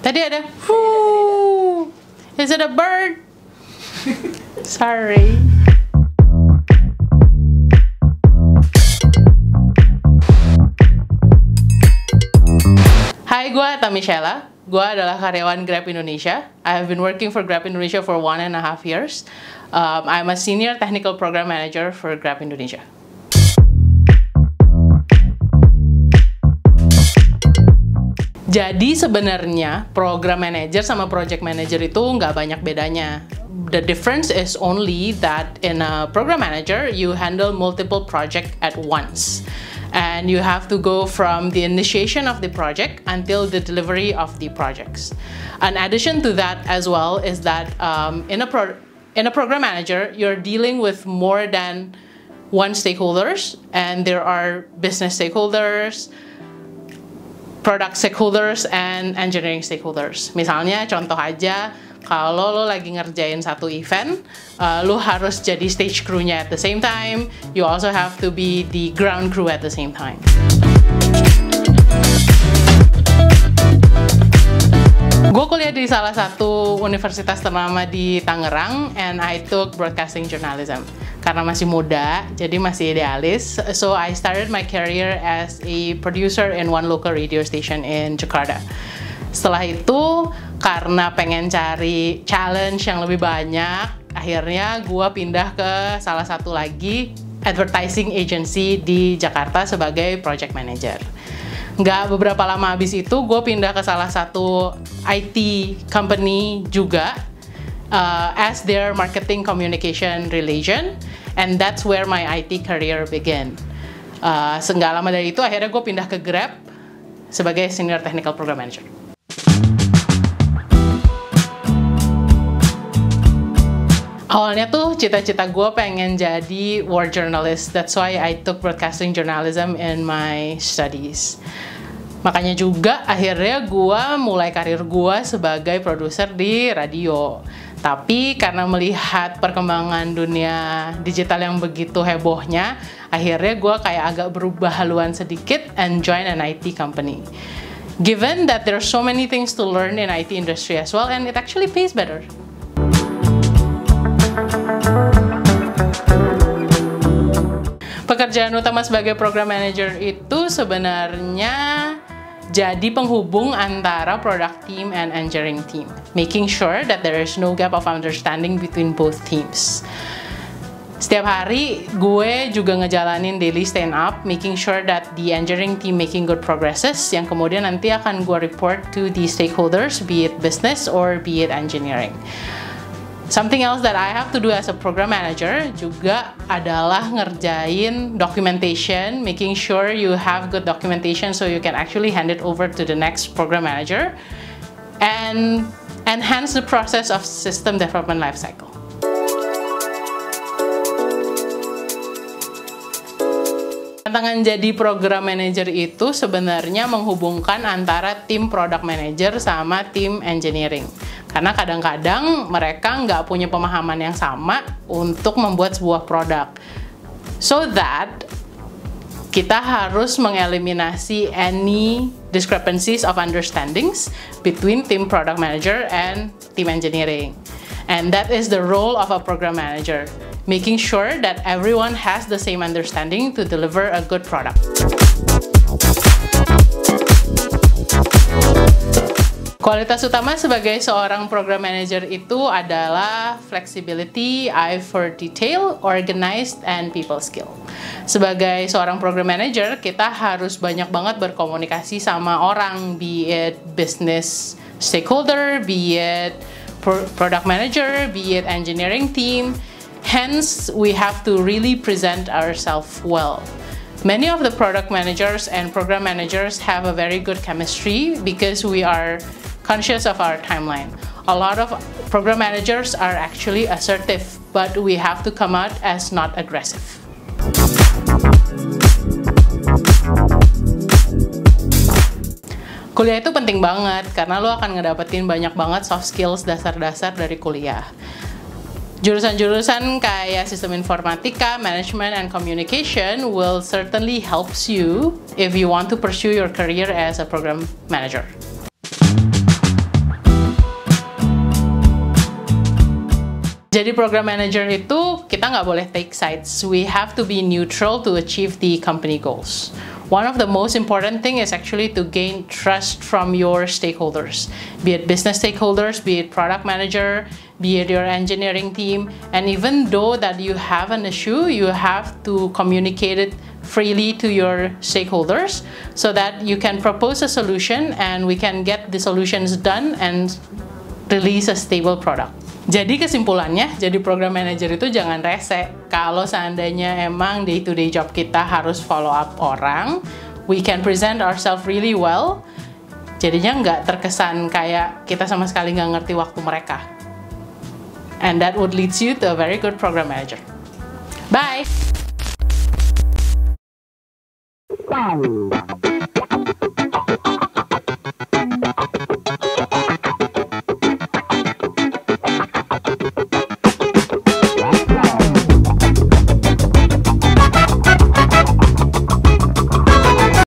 Tadi ada whoo. Is it a bird? Sorry. Hai, gue Tamisela. Gue adalah karyawan Grab Indonesia. I have been working for Grab Indonesia for 1.5 years. I'm a senior technical program manager for Grab Indonesia. Jadi sebenarnya program manager sama project manager itu nggak banyak bedanya. The difference is only that in a program manager, you handle multiple projects at once. And you have to go from the initiation of the project until the delivery of the projects. An addition to that as well is that in a program manager, you're dealing with more than one stakeholders, and there are business stakeholders, product stakeholders, and engineering stakeholders. Misalnya contoh aja, kalau lo lagi ngerjain satu event, lo harus jadi stage crew-nya at the same time. You also have to be the ground crew at the same time. Gue kuliah di salah satu universitas ternama di Tangerang, and I took broadcasting journalism. Karena masih muda, jadi masih idealis. So I started my career as a producer in one local radio station in Jakarta. Setelah itu, karena pengen cari challenge yang lebih banyak, akhirnya gue pindah ke salah satu lagi advertising agency di Jakarta sebagai project manager. Nggak beberapa lama habis itu, gue pindah ke salah satu IT company juga as their marketing communication relation, and that's where my IT career began. Nggak lama dari itu, akhirnya gue pindah ke Grab sebagai senior technical program manager. Awalnya tuh cita-cita gue pengen jadi war journalist. That's why I took broadcasting journalism in my studies. Makanya juga akhirnya gue mulai karir gue sebagai produser di radio. Tapi karena melihat perkembangan dunia digital yang begitu hebohnya, akhirnya gue kayak agak berubah haluan sedikit and join an IT company. Given that there are so many things to learn in IT industry as well, and it actually pays better. Pekerjaan utama sebagai program manager itu sebenarnya jadi penghubung antara product team and engineering team, making sure that there is no gap of understanding between both teams. Setiap hari gue juga ngejalanin daily stand up, making sure that the engineering team making good progresses, yang kemudian nanti akan gue report to the stakeholders, be it business or be it engineering. Something else that I have to do as a program manager juga adalah ngerjain documentation, making sure you have good documentation so you can actually hand it over to the next program manager, and enhance the process of system development lifecycle. Tantangan jadi program manager itu sebenarnya menghubungkan antara tim product manager sama tim engineering. Karena kadang-kadang mereka nggak punya pemahaman yang sama untuk membuat sebuah produk. So that kita harus mengeliminasi any discrepancies of understandings between team product manager and team engineering. And that is the role of a program manager, making sure that everyone has the same understanding to deliver a good product. Kualitas utama sebagai seorang program manager itu adalah flexibility, eye for detail, organized, and people skill. Sebagai seorang program manager, kita harus banyak banget berkomunikasi sama orang, be it business stakeholder, be it product manager, be it engineering team. Hence, we have to really present ourselves well. Many of the product managers and program managers have a very good chemistry because we are conscious of our timeline. A lot of program managers are actually assertive, but we have to come out as not aggressive. Kuliah itu penting banget karena lo akan ngedapetin banyak banget soft skills dasar-dasar dari kuliah. Jurusan-jurusan kayak sistem informatika, management, and communication will certainly helps you if you want to pursue your career as a program manager. Jadi program manager itu kita nggak boleh take sides. We have to be neutral to achieve the company goals. One of the most important thing is actually to gain trust from your stakeholders, be it business stakeholders, be it product manager, be it your engineering team. And even though that you have an issue, you have to communicate it freely to your stakeholders so that you can propose a solution and we can get the solutions done and release a stable product. Jadi kesimpulannya, jadi program manager itu jangan rese. Kalau seandainya emang day-to-day job kita harus follow up orang, we can present ourselves really well. Jadinya nggak terkesan kayak kita sama sekali nggak ngerti waktu mereka. And that would lead you to a very good program manager. Bye!